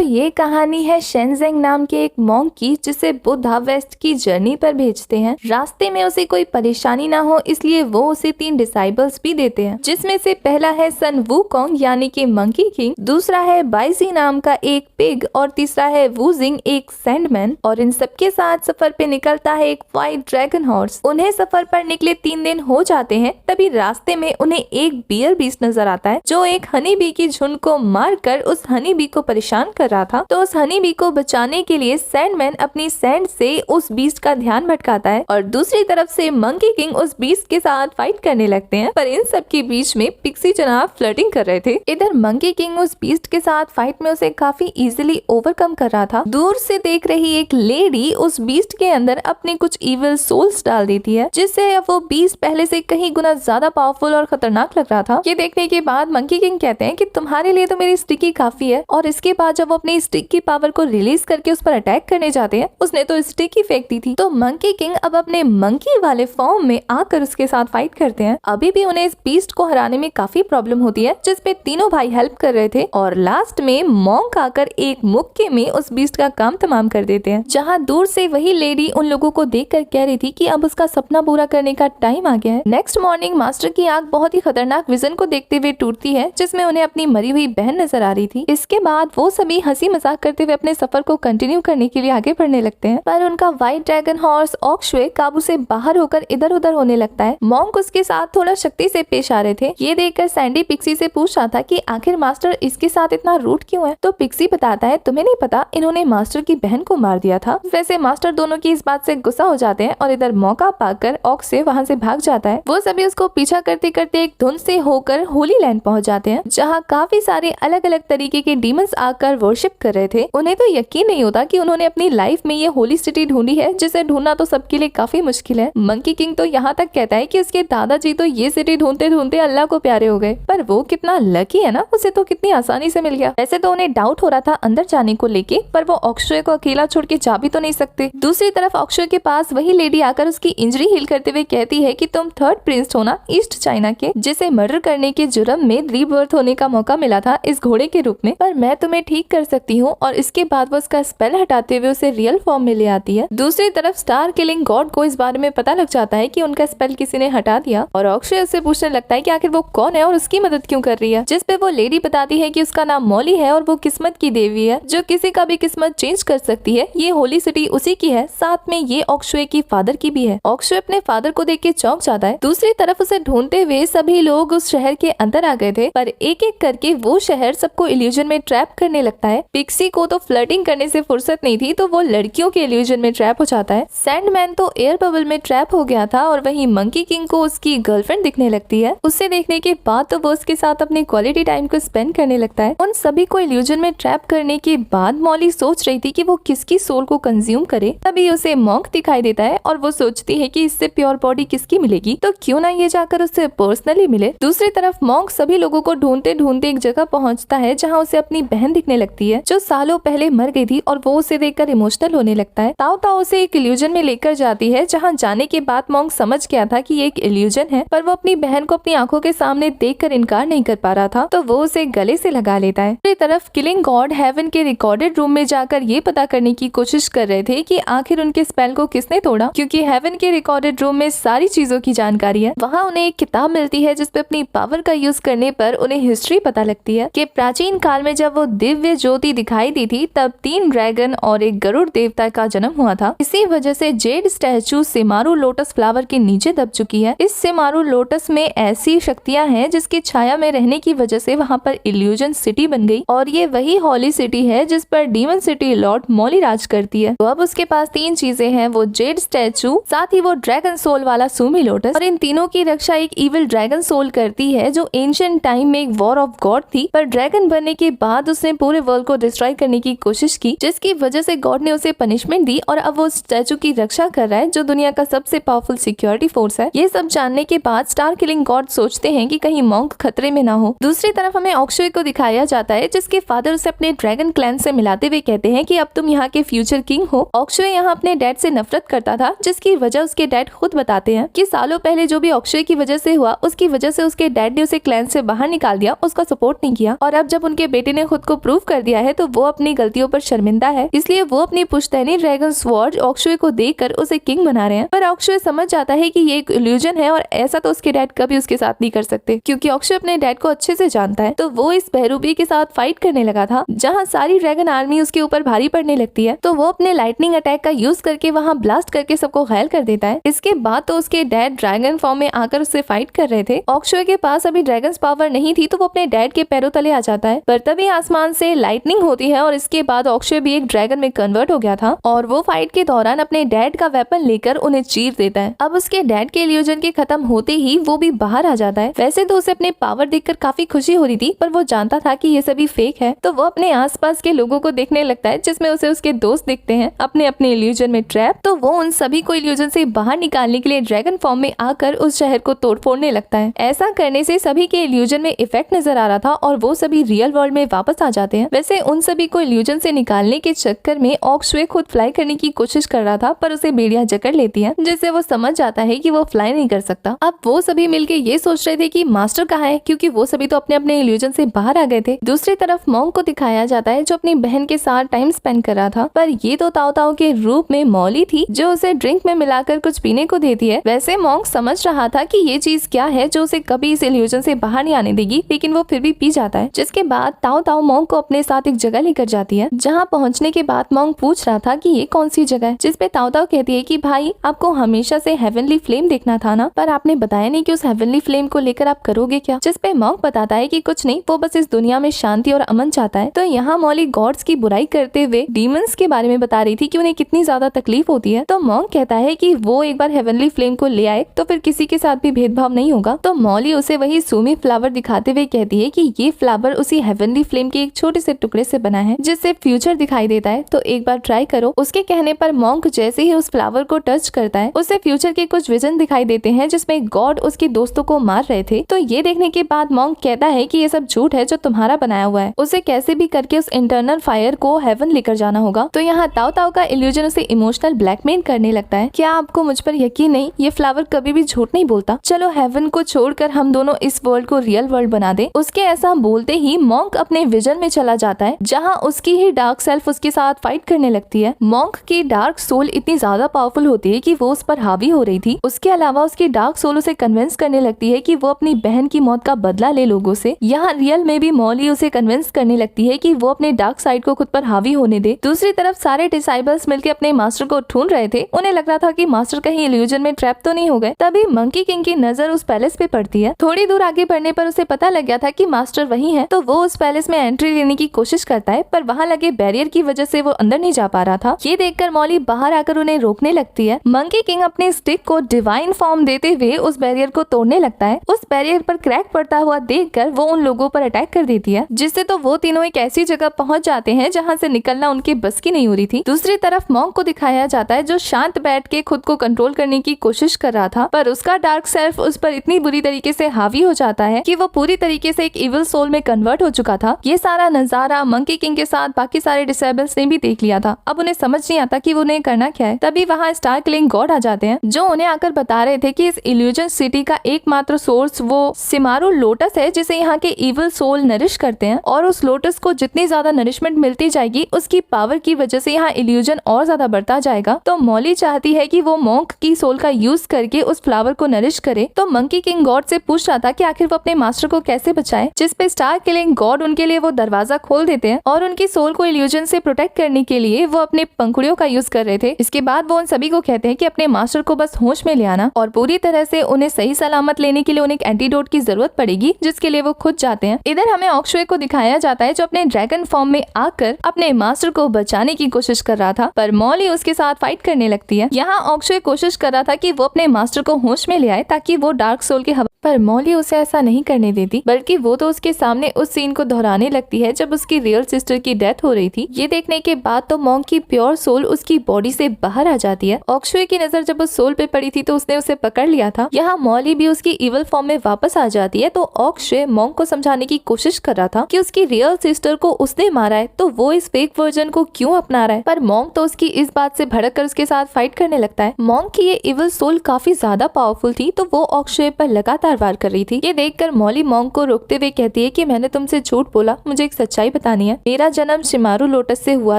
ये कहानी है शेनजेंग नाम के एक मॉन्क की, जिसे बुद्धा वेस्ट की जर्नी पर भेजते हैं। रास्ते में उसे कोई परेशानी ना हो इसलिए वो उसे 3 डिसाइबल्स भी देते हैं, जिसमें से पहला है सन वुकोंग यानी कि मंकी किंग, दूसरा है बाइजी नाम का एक पिग और तीसरा है वुजिंग एक सैंडमैन। और इन सबके साथ सफर पे निकलता है एक व्हाइट ड्रैगन हॉर्स। उन्हें सफर पर निकले 3 दिन हो जाते हैं, तभी रास्ते में उन्हें एक बियर बीस्ट नजर आता है जो एक हनी बी की झुंड को मारकर उस हनी बी को परेशान कर रहा था। तो उस हनी बी को बचाने के लिए सैंडमैन अपनी सैंड से उस बीस्ट का ध्यान भटकाता है और दूसरी तरफ से मंकी किंग उस बीस्ट के साथ फाइट करने लगते हैं। पर इन सब के बीच में पिक्सी जनाब फ्लर्टिंग कर रहे थे। इधर मंकी किंग उस बीस्ट के साथ फाइट में उसे काफी इजीली ओवरकम कर रहा था। दूर से देख रही एक लेडी उस बीस्ट के अंदर अपने कुछ इविल सोल्स डाल देती है, जिससे अब वो बीस्ट पहले से कहीं गुना ज्यादा पावरफुल और खतरनाक लग रहा था। ये देखने के बाद मंकी किंग कहते हैं कि तुम्हारे लिए तो मेरी स्टिक ही काफी है। और इसके बाद जब वो अपनी स्टिक की पावर को रिलीज करके उस पर अटैक करने जाते हैं, उसने तो स्टिक ही फेंक दी थी। तो मंकी किंग अब अपने मंकी वाले फॉर्म में आकर उसके साथ फाइट करते हैं। अभी भी उन्हें इस बीस्ट को हराने में काफी प्रॉब्लम होती है, जिसपे तीनों भाई हेल्प कर रहे थे और लास्ट में मॉन्क आकर एक मुक्के में उस बीस्ट का काम तमाम कर देते हैं। जहाँ दूर से वही लेडी उन लोगों को देखकर कह रही थी कि अब उसका सपना पूरा करने का टाइम आ गया है। नेक्स्ट मॉर्निंग मास्टर की आंख बहुत ही खतरनाक विजन को देखते हुए टूटती है, जिसमें उन्हें अपनी मरी हुई बहन नजर आ रही थी। इसके बाद वो सभी हंसी मजाक करते हुए अपने सफर को कंटिन्यू करने के लिए आगे बढ़ने लगते हैं। पर उनका व्हाइट ड्रैगन हॉर्स ऑक्शुए काबू से बाहर होकर इधर उधर होने लगता है। मॉन्क उसके साथ थोड़ा शक्ति से पेश आ रहे थे। ये देखकर सैंडी पिक्सी से पूछ रहा था कि आखिर मास्टर इसके साथ इतना रूड क्यों है। तो पिक्सी बताता है तुम्हें नहीं पता, इन्होंने मास्टर की बहन को मार दिया था। वैसे मास्टर दोनों की इस बात से गुस्सा हो जाते हैं और इधर मौका पाकर ऑक्शुए वहाँ से भाग जाता है। वो सभी उसको पीछा करते करते एक धुंध से होकर होली लैंड पहुँच जाते हैं, जहाँ काफी सारे अलग अलग तरीके के डीमंस आकर वर्शिप कर रहे थे। उन्हें तो यकीन नहीं होता कि उन्होंने अपनी लाइफ में ये होली सिटी ढूंढी है, जिसे ढूंढना तो सबके लिए काफी मुश्किल है। मंकी किंग तो यहाँ तक कहता है कि उसके दादाजी तो ये सिटी ढूंढते ढूंढते अल्लाह को प्यारे हो गए, पर वो कितना लकी है ना, उसे तो कितनी आसानी से मिल गया। वैसे तो उन्हें डाउट हो रहा था अंदर जाने को लेके, पर वो ऑक्शुए को अकेला छोड़ के जा भी तो नहीं सकते। दूसरी तरफ ऑक्शुए के पास वही लेडी आकर उसकी इंजरी हील करते हुए कहती है कि तुम 3rd प्रिंस हो ना ईस्ट चाइना के, जिसे मर्डर करने के जुर्म में रीबर्थ होने का मौका मिला था इस घोड़े के रूप में, पर मैं तुम्हें ठीक कर सकती हूँ। और इसके बाद वो उसका स्पेल हटाते हुए उसे रियल फॉर्म में ले आती है। दूसरी तरफ स्टार किलिंग गॉड को इस बारे में पता लग जाता है कि उनका स्पेल किसी ने हटा दिया और ऑक्शुए उससे पूछने लगता है कि आखिर वो कौन है और उसकी मदद क्यों कर रही है, जिस पे वो लेडी बताती है कि उसका नाम मॉली है और वो किस्मत की देवी है जो किसी का भी किस्मत चेंज कर सकती है। ये होली सिटी उसी की है, साथ में ये ऑक्शुए की फादर की भी है। ऑक्शुए अपने फादर को देख के चौंक जाता है। दूसरी तरफ उसे ढूंढते हुए सभी लोग उस शहर के अंदर आ गए थे, पर एक एक करके वो शहर सबको इल्यूजन में ट्रैप करने लगता है। पिक्सी को तो फ्लर्टिंग करने से फुर्सत नहीं थी, तो वो लड़कियों के इल्यूजन में ट्रैप हो जाता है। सैंडमैन तो एयर बबल में ट्रैप हो गया था और वहीं मंकी किंग को उसकी गर्लफ्रेंड दिखने लगती है। उसे देखने के बाद तो वो उसके साथ अपने क्वालिटी टाइम को स्पेंड करने लगता है। उन सभी को इल्यूजन में ट्रैप करने के बाद मॉली सोच रही थी कि वो किसकी सोल को कंज्यूम करे, तभी उसे मॉन्क दिखाई देता है और वो सोचती है कि इससे प्योर बॉडी किसकी मिलेगी, तो क्यों ना ये जाकर उससे पर्सनली मिले। दूसरी तरफ मॉन्क सभी लोगों को ढूंढते ढूंढते एक जगह पहुंचता है, जहां उसे अपनी बहन दिखने लगती है जो सालों पहले मर गई थी, और वो उसे देखकर इमोशनल होने लगता है। ताओ ताओ उसे एक इल्यूजन में लेकर जाती है, जहां जाने के बाद मॉन्क समझ गया था कि ये एक इल्यूजन है, पर वो अपनी बहन को अपनी आंखों के सामने देखकर इनकार नहीं कर पा रहा था, तो वो उसे गले से लगा लेता है। दूसरी तरफ किलिंग गॉड हेवन के रिकॉर्डेड रूम में जाकर ये पता करने की कोशिश कर रहे थे कि आखिर उनके स्पेल को किसने तोड़ा, क्योंकि हेवन के रिकॉर्डेड रूम में सारी चीजों की जानकारी है। वहाँ उन्हें एक किताब मिलती है जिसपे अपनी पावर का यूज करने पर उन्हें हिस्ट्री पता लगती है कि प्राचीन काल में जब वो दिव्य ज्योति दिखाई दी थी, तब 3 ड्रैगन और एक गरुड़ देवता का जन्म हुआ था। इसी वजह से जेड स्टैचू सेमारू लोटस फ्लावर के नीचे दब चुकी है। इस सेमारू लोटस में ऐसी शक्तियां हैं जिसकी छाया में रहने की वजह से वहाँ पर इल्यूजन सिटी बन गई, और ये वही हॉली सिटी है जिस पर डीमन सिटी लॉर्ड मॉली राज करती है। तो अब उसके पास 3 चीजें हैं, वो जेड स्टैचू, साथ ही वो ड्रैगन सोल वाला सूमी लोटस, और इन तीनों की रक्षा एक इविल ड्रैगन सोल करती है जो एंशिएंट टाइम में एक वॉर ऑफ गॉड थी, पर ड्रैगन बनने के बाद उसने पूरे वर्ल्ड को डिस्ट्रॉय करने की कोशिश की, जिसकी वजह से गॉड ने उसे पनिशमेंट दी और अब वो स्टैचू की रक्षा कर रहा है, जो दुनिया का सबसे पावरफुल सिक्योरिटी फोर्स है। ये सब जानने के बाद स्टार किलिंग गॉड सोचते हैं कि कहीं मॉन्क खतरे में ना हो। दूसरी तरफ हमें ऑक्शुए को दिखाया जाता है, जिसके फादर उसे अपने ड्रैगन क्लैन से मिलाते हुए कहते हैं कि अब तुम यहाँ के फ्यूचर किंग हो। ऑक्शुए यहाँ अपने डैड से नफरत करता था, जिसकी वजह उसके डैड खुद बताते हैं कि सालों पहले जो भी ऑक्शुए की वजह से हुआ, उसकी वजह से उसके डैड ने उसे क्लैन से बाहर निकाल दिया, उसका सपोर्ट नहीं किया, और अब जब उनके बेटे ने खुद को प्रूव कर दिया है तो वो अपनी गलतियों पर शर्मिंदा है, इसलिए वो अपनी पुश्तैनी ड्रैगन स्वॉर्ड अक्षय को देकर उसे किंग बना रहे हैं। पर अक्षय समझ जाता है कि ये एक इल्यूजन है और ऐसा तो उसके डैड कभी उसके साथ नहीं कर सकते, क्योंकि अक्षय अपने डैड को अच्छे से जानता है। तो वो इस बहरूपी के साथ फाइट करने लगा था, जहाँ सारी ड्रैगन आर्मी उसके ऊपर भारी पड़ने लगती है। तो वो अपने लाइटनिंग अटैक का यूज करके वहाँ ब्लास्ट करके सबको घायल कर देता है। इसके बाद तो उसके डैड ड्रैगन फॉर्म में आकर उससे फाइट कर रहे थे। अक्षय के पास अभी ड्रैगन पावर नहीं थी, तो वो अपने डैड के पैरों तले आ जाता है। पर तभी आसमान से लाइटनिंग होती है और इसके बाद अक्षय भी एक ड्रैगन में कन्वर्ट हो गया था और वो फाइट के दौरान अपने डैड का वेपन लेकर उन्हें चीर देता है। अब उसके डैड के इल्यूजन के खत्म होते ही वो भी बाहर आ जाता है। वैसे तो उसे अपने पावर देखकर काफी खुशी हो रही थी, पर वो जानता था कि ये सभी फेक है। तो वो अपने आसपास के लोगों को देखने लगता है, जिसमें उसे उसके दोस्त दिखते हैं अपने अपने इल्यूजन में ट्रैप। तो वो उन सभी को इल्यूजन से बाहर निकालने के लिए ड्रैगन फॉर्म में आकर उस शहर को तोड़-फोड़ने लगता है। ऐसा करने से सभी के इल्यूजन में इफेक्ट नजर आ रहा था और वो सभी रियल वर्ल्ड में वापस आ जाते हैं। वैसे उन सभी को इल्यूजन से निकालने के चक्कर में अक्षय खुद फ्लाई करने की कोशिश कर रहा था, पर उसे भेड़िया जकड़ लेती है, जिससे वो समझ जाता है कि वो फ्लाई नहीं कर सकता। अब वो सभी मिलके ये सोच रहे थे कि मास्टर कहाँ है, क्योंकि वो सभी तो अपने अपने इल्यूजन से बाहर आ गए थे। दूसरी तरफ मॉन्क को दिखाया जाता है, जो अपनी बहन के साथ टाइम स्पेंड कर रहा था, पर ये तो ताओ ताओ के रूप में मॉली थी, जो उसे ड्रिंक में मिलाकर कुछ पीने को देती है। वैसे मॉन्क समझ रहा था कि ये चीज क्या है जो उसे कभी इस इल्यूजन से बाहर नहीं आने देगी, लेकिन वो फिर भी पी जाता है। जिसके बाद ताओ ताओ मॉन्क को अपने साथ एक जगह लेकर जाती है, जहाँ पहुँचने के बाद मॉन्क पूछ रहा था कि ये कौन सी जगह है, जिसपे ताओ ताओ कहती है कि भाई आपको हमेशा से हेवनली फ्लेम देखना था ना, पर आपने बताया नहीं कि उस हेवनली फ्लेम को लेकर आप करोगे क्या। जिसपे मॉन्क बताता है कि कुछ नहीं, वो बस इस दुनिया में शांति और अमन चाहता है। तो यहाँ मॉली गॉड्स की बुराई करते हुए डीमंस के बारे में बता रही थी कि उन्हें कितनी ज्यादा तकलीफ होती है। तो मॉन्क कहता है कि वो एक बार हेवनली फ्लेम को ले आए तो फिर किसी के साथ भी भेदभाव नहीं होगा। तो मॉली उसे वही सूमी फ्लावर दिखाते हुए कहती है कि ये फ्लावर उसी हेवनली फ्लेम के एक छोटे से टुकड़े से बना है, जिससे फ्यूचर दिखाई देता है, तो एक बार ट्राई करो। उसके कहने पर मॉन्क जैसे ही उस फ्लावर को टच करता है, उसे फ्यूचर के कुछ विजन दिखाई देते हैं, जिसमें गॉड उसके दोस्तों को मार रहे थे। तो ये देखने के बाद मॉन्क कहता है कि ये सब झूठ है जो तुम्हारा बनाया हुआ है, उसे कैसे भी करके उस इंटरनल फायर को हेवन लेकर जाना होगा। तो यहाँ ताओ ताओ का इल्यूजन उसे इमोशनल ब्लैकमेल करने लगता है। क्या आपको मुझ पर यकीन नहीं? ये फ्लावर कभी भी झूठ नहीं बोलता। चलो हेवन को छोड़कर हम दोनों इस वर्ल्ड को रियल वर्ल्ड बना दे। उसके ऐसा बोलते ही मॉन्क अपने विजन में चला जाता है, जहाँ उसकी ही डार्क सेल्फ उसके साथ फाइट करने लगती है। मॉन्क की डार्क सोल इतनी ज्यादा पावरफुल होती है कि वो उस पर हावी हो रही थी। उसके अलावा उसकी डार्क सोल उसे कन्विंस करने लगती है कि वो अपनी बहन की मौत का बदला ले लोगों से। यहाँ रियल में भी मॉली उसे कन्विंस करने लगती है कि वो अपने डार्क साइड को खुद पर हावी होने दे। दूसरी तरफ सारे डिसाइबल्स मिलकर अपने मास्टर को ढूंढ रहे थे। उन्हें लग रहा था कि मास्टर कहीं इल्यूजन में ट्रैप तो नहीं हो गए। तभी मंकी किंग की नजर उस पैलेस पे पड़ती है। थोड़ी दूर आगे बढ़ने पर उसे पता लग गया था कि मास्टर वही है। तो वो उस पैलेस में एंट्री लेने की कोशिश करता है, पर वहाँ लगे बैरियर की वजह से वो अंदर नहीं जा पा रहा था। ये देखकर मॉली बाहर आकर उन्हें रोकने लगती है। मंकी किंग अपने स्टिक को डिवाइन फॉर्म देते हुए उस बैरियर को तोड़ने लगता है। उस बैरियर पर क्रैक पड़ता हुआ देखकर वो उन लोगों पर अटैक कर देती है, जिससे तो वो तीनों एक ऐसी जगह पहुंच जाते हैं जहां से निकलना उनके बस की नहीं हो रही थी। दूसरी तरफ मॉन्क को दिखाया जाता है, जो शांत बैठ के खुद को कंट्रोल करने की कोशिश कर रहा था, पर उसका डार्क सेल्फ उस पर इतनी बुरी तरीके से हावी हो जाता है कि वो पूरी तरीके से एक इविल सोल में कन्वर्ट हो चुका था। ये सारा नजारा मंकी किंग के साथ बाकी सारे डिसेबल्स ने भी देख लिया था। अब उन्हें समझ नहीं आता कि उन्हें करना क्या है। तभी वहाँ स्टार किलिंग गॉड आ जाते हैं, जो उन्हें आकर बता रहे थे कि इस इल्यूजन सिटी का एकमात्र सोर्स वो सिमारू लोटस है, जिसे यहाँ के इविल सोल नरिश करते हैं, और उस लोटस को जितनी ज्यादा नरिशमेंट मिलती जाएगी, उसकी पावर की वजह से यहाँ इल्यूजन और ज्यादा बढ़ता जाएगा। तो मॉली चाहती है कि वो मॉन्क की सोल का यूज करके उस फ्लावर को नरिश करे। तो मंकी किंग गॉड से पूछ रहा था कि आखिर वो अपने मास्टर को कैसे बचाए, जिसपे स्टार किलिंग गॉड उनके लिए वो दरवाजा खोल देते हैं और उनकी सोल को इल्यूजन से प्रोटेक्ट करने के लिए वो अपने पंखुड़ियों का यूज कर रहे थे। इसके बाद वो उन सभी को कहते हैं कि अपने मास्टर को बस होश में ले आना, और पूरी तरह से उन्हें सही सलामत लेने के लिए उन्हें एक एंटीडोट की जरूरत पड़ेगी, जिसके लिए वो खुद जाते हैं। इधर हमें अक्षय को दिखाया जाता है, जो अपने ड्रैगन फॉर्म में आकर अपने मास्टर को बचाने की कोशिश कर रहा था, पर मॉली उसके साथ फाइट करने लगती है। यहाँ अक्षय कोशिश कर रहा था कि वो अपने मास्टर को होश में ले आए ताकि वो डार्क सोल के, पर मॉली उसे ऐसा नहीं करने देती, बल्कि वो तो उसके सामने उस सीन को दोहराने लगती है जब उसकी रियल सिस्टर की डेथ हो रही थी। ये देखने के बाद तो मॉन्क की प्योर सोल उसकी बॉडी से बाहर आ जाती है। अक्षय की नजर जब उस सोल पे पड़ी थी तो उसने उसे पकड़ लिया था। यहाँ मॉली भी उसकी इवल फॉर्म में वापस आ जाती है। तो अक्षय मॉन्क को समझाने की कोशिश कर रहा था कि उसकी रियल सिस्टर को उसने मारा है, तो वो इस फेक वर्जन को क्यों अपना रहा है, पर मॉन्क तो उसकी इस बात से भड़क कर उसके साथ फाइट करने लगता है। मॉन्क की ये इवल सोल काफी ज्यादा पावरफुल थी, तो वो अक्षय पर लगातार वार कर रही थी। ये देखकर मॉली मॉन्क को रोकते हुए कहती है कि मैंने तुमसे झूठ बोला, मुझे एक सच्चाई बतानी है। मेरा जन्म शिमारू लोटस से हुआ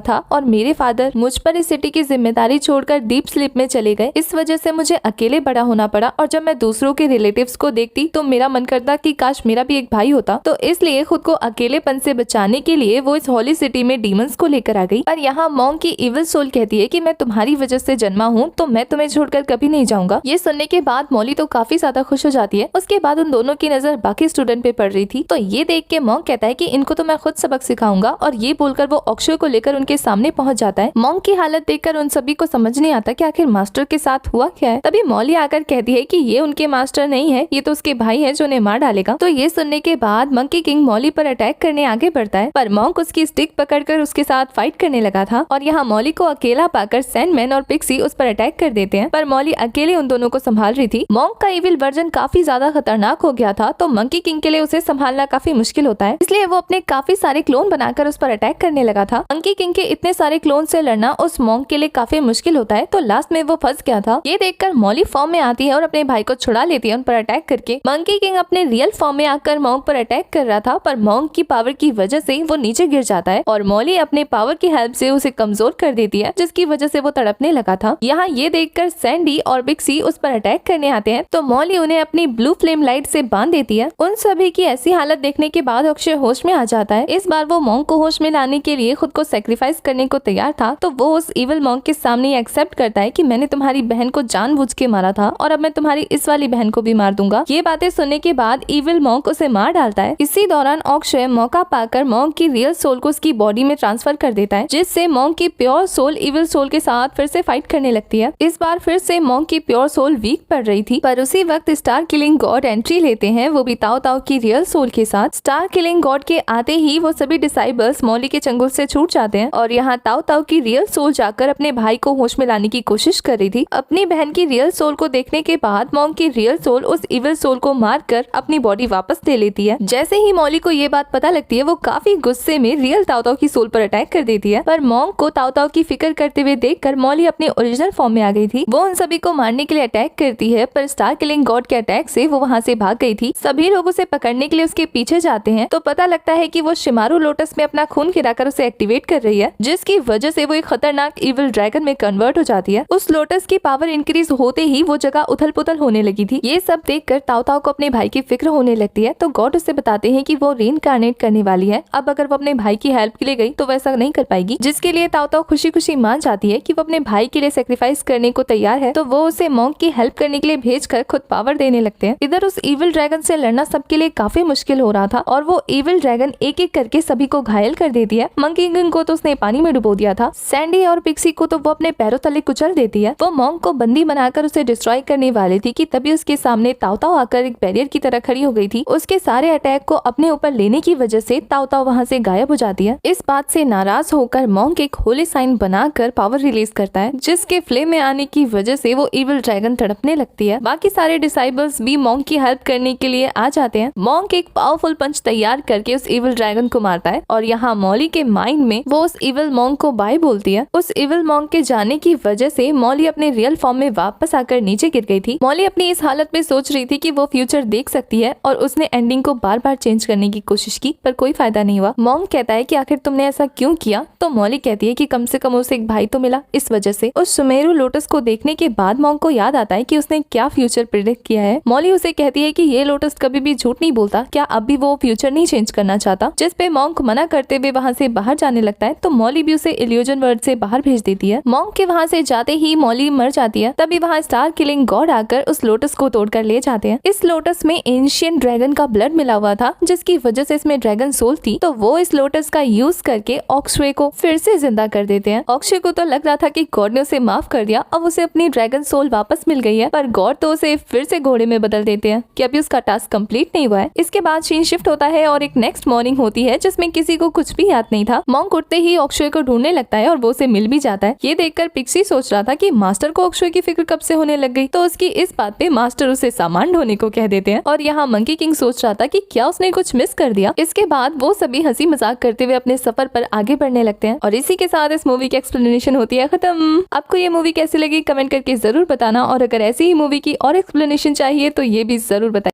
था और मेरे फादर मुझ पर इस सिटी की जिम्मेदारी छोड़कर डीप स्लीप में चले गए। इस वजह से मुझे अकेले बड़ा होना पड़ा और जब मैं दूसरों के रिलेटिव्स को देखती तो मेरा मन करता कि काश मेरा भी एक भाई होता। तो इसलिए खुद को अकेलेपन से बचाने के लिए वो इस हॉली सिटी में डीमंस को लेकर आ गई। पर यहाँ मॉन्क की इविल सोल कहती है कि मैं तुम्हारी वजह से जन्मा हूँ तो मैं तुम्हें छोड़कर कभी नहीं जाऊंगा। ये सुनने के बाद मॉली तो काफी ज्यादा खुश हो जाती है। उसके बाद उन दोनों की नजर बाकी स्टूडेंट पे पड़ रही थी। तो ये देख के मॉन्क कहता है कि इनको तो मैं खुद सबक सिखाऊंगा और ये बोलकर वो अक्षय को लेकर उनके सामने पहुंच जाता है। मॉन्क की हालत देखकर उन सभी को समझ नहीं आता कि आखिर मास्टर के साथ हुआ क्या है। तभी मॉली आकर कहती है कि ये उनके मास्टर नहीं है, ये तो उसके भाई है जो उन्हें मार डालेगा। तो ये सुनने के बाद मंकी किंग मॉली पर अटैक करने आगे बढ़ता है, पर मॉन्क उसकी स्टिक पकड़कर उसके साथ फाइट करने लगा था और यहाँ मॉली को अकेला पाकर सैंडमैन और पिक्सी उस पर अटैक कर देते हैं। पर मॉली अकेले उन दोनों को संभाल रही थी। मॉन्क का इविल वर्जन काफी ज्यादा खतरनाक हो गया था, तो मंकी किंग के लिए उसे संभालना काफी मुश्किल होता है, इसलिए वो अपने काफी सारे क्लोन बनाकर उस पर अटैक करने लगा था। मंकी किंग के इतने सारे क्लोन से लड़ना उस मॉन्क के लिए काफी मुश्किल होता है, तो लास्ट में वो फंस गया था। ये देखकर मॉली फॉर्म में आती है और अपने भाई को छुड़ा लेती है उन पर अटैक करके। मंकी किंग अपने रियल फॉर्म में आकर मॉन्क पर अटैक कर रहा था, पर मॉन्क की पावर की वजह से वो नीचे गिर जाता है और मॉली अपने पावर की हेल्प से उसे कमजोर कर देती है, जिसकी वजह से वो तड़पने लगा था। यहाँ ये देखकर सैंडी और पिक्सी उस पर अटैक करने आते हैं, तो मॉली उन्हें अपनी ब्लू फ्लेम लाइट से बांध देती है। उन सभी की ऐसी हालत देखने के बाद अक्षय होश में आ जाता है। इस बार वो मॉन्क को होश में लाने के लिए खुद को सेक्रीफाइस करने को तैयार था, तो वो उस इविल मॉन्क के सामने एक्सेप्ट करता है कि मैंने तुम्हारी बहन को जानबूझ के मारा था और अब मैं तुम्हारी इस वाली बहन को भी मार दूंगा। ये बातें सुनने के बाद इविल मॉन्क उसे मार डालता है। इसी दौरान अक्षय मौका पाकर मॉन्क की रियल सोल को उसकी बॉडी में ट्रांसफर कर देता है, जिससे मॉन्क की प्योर सोल इविल सोल के साथ फिर से फाइट करने लगती है। इस बार फिर से मॉन्क की प्योर सोल वीक पड़ रही थी, पर उसी वक्त स्टार किलिंग गॉड एंट्री लेते हैं, वो भी ताओ ताओ की रियल सोल के साथ। स्टार किलिंग गॉड के आते ही वो सभी डिसाइबल्स मॉली के चंगुल से छूट जाते हैं और यहाँ ताओ ताओ की रियल सोल जाकर अपने भाई को होश में लाने की कोशिश कर रही थी। अपनी बहन की रियल सोल को देखने के बाद मॉन्क की रियल सोल उस इविल सोल को मारकर अपनी बॉडी वापस ले लेती है। जैसे ही मॉली को ये बात पता लगती है, वो काफी गुस्से में रियल ताओ ताओ की सोल पर अटैक कर देती है, पर मॉन्क को ताओ ताओ की फिक्र करते हुए देखकर मॉली अपने ओरिजिनल फॉर्म में आ गई थी। वो उन सभी को मारने के लिए अटैक करती है, पर स्टार किलिंग गॉड के अटैक से वो वहाँ से भाग गई थी। सभी लोग उसे पकड़ने के लिए उसके पीछे जाते हैं, तो पता लगता है कि वो शिमारू लोटस में अपना खून गिराकर उसे एक्टिवेट कर रही है, जिसकी वजह से वो एक खतरनाक इविल ड्रैगन में कन्वर्ट हो जाती है। उस लोटस की पावर इंक्रीज होते ही वो जगह उथल पुथल होने लगी थी। ये सब देखकर ताओ ताओ को अपने भाई की फिक्र होने लगती है, तो गॉड उसे बताते हैं कि वो रीइंकार्नेट करने वाली है। अब अगर वो अपने भाई की हेल्प के लिए गई तो वैसा नहीं कर पाएगी, जिसके लिए ताओ ताओ खुशी खुशी मान जाती है कि वो अपने भाई के लिए सेक्रीफाइस करने को तैयार है। तो वो उसे मॉन्क की हेल्प करने के लिए भेजकर खुद पावर देने लगते हैं। इधर उस इविल ड्रैगन से लड़ना सबके लिए काफी मुश्किल हो रहा था और वो इविल ड्रैगन एक एक करके सभी को घायल कर देती है। मंकी किंग को तो उसने पानी में डुबो दिया था, सैंडी और पिक्सी को तो वो अपने पैरों तले कुचल देती है। वो मॉन्क को बंदी बनाकर उसे डिस्ट्रॉय करने वाली थी कि तभी उसके सामने ताओ ताओ आकर एक बैरियर की तरह खड़ी हो गई थी। उसके सारे अटैक को अपने ऊपर लेने की वजह से ताओ ताओ वहाँ से गायब हो जाती है। इस बात से नाराज होकर मॉन्क एक होली साइन बनाकर पावर रिलीज करता है, जिसके फ्लेम में आने की वजह से वो इविल ड्रैगन तड़पने लगती है। बाकी सारे डिसाइबल्स भी मॉन्क की हेल्प करने के लिए आ जाते हैं। मॉन्क एक पावरफुल पंच तैयार करके उस इविल ड्रैगन को मारता है और यहाँ मॉली के माइंड में वो उस इविल मॉन्क को बाय बोलती है। उस इविल मॉन्क के जाने की वजह से मॉली अपने रियल फॉर्म में वापस आकर नीचे गिर गई थी। मॉली अपनी इस हालत में सोच रही थी कि वो फ्यूचर देख सकती है और उसने एंडिंग को बार बार चेंज करने की कोशिश की, पर कोई फायदा नहीं हुआ। मॉन्क कहता है कि आखिर तुमने ऐसा क्यों किया? तो मॉली कहती है कि कम से कम उसे एक भाई तो मिला, इस वजह से। उस सुमेरु लोटस को देखने के बाद मॉन्क को याद आता है कि उसने क्या फ्यूचर प्रेडिक्ट किया है। मॉली उसे कहती है कि ये लोटस कभी भी झूठ नहीं बोलता, क्या अब भी वो फ्यूचर नहीं चेंज करना चाहता? जिस पे मॉन्क मना करते हुए वहाँ से बाहर जाने लगता है, तो मॉली भी उसे इल्यूजन वर्ल्ड से बाहर भेज देती है। मॉन्क के वहाँ से जाते ही मॉली मर जाती है। तभी वहाँ स्टार किलिंग गॉड आकर उस लोटस को तोड़कर ले जाते हैं। इस लोटस में एंशिएंट ड्रैगन का ब्लड मिला हुआ था, जिसकी वजह से इसमें ड्रैगन सोल थी, तो वो इस लोटस का यूज करके अक्षय को फिर से जिंदा कर देते हैं। अक्षय को तो लग रहा था कि गॉड ने उसे माफ कर दिया, अब उसे अपनी ड्रैगन सोल वापस मिल गई है, पर गॉड तो उसे फिर से घोड़े में बदल देते हैं कि अभी उसका टास्क कंप्लीट नहीं हुआ है। इसके बाद सीन शिफ्ट होता है और एक नेक्स्ट मॉर्निंग होती है जिसमें किसी को कुछ भी याद नहीं था। मॉन्क उठते ही अक्षय को ढूंढने लगता है और वो उसे मिल भी जाता है। ये देखकर पिक्सी सोच रहा था कि मास्टर को अक्षय की फिक्र कब से होने लग गई, तो उसकी इस बात पे मास्टर उसे सामान ढोने को कह देते हैं और यहाँ मंकी किंग सोच रहा था कि क्या उसने कुछ मिस कर दिया। इसके बाद वो सभी हंसी मजाक करते हुए अपने सफर पर आगे बढ़ने लगते हैं और इसी के साथ इस मूवी की एक्सप्लेनेशन होती है खत्म। आपको ये मूवी कैसी लगी कमेंट करके जरूर बताना और अगर ऐसी ही मूवी की और एक्सप्लेनेशन चाहिए तो ये भी जरूर बताइए।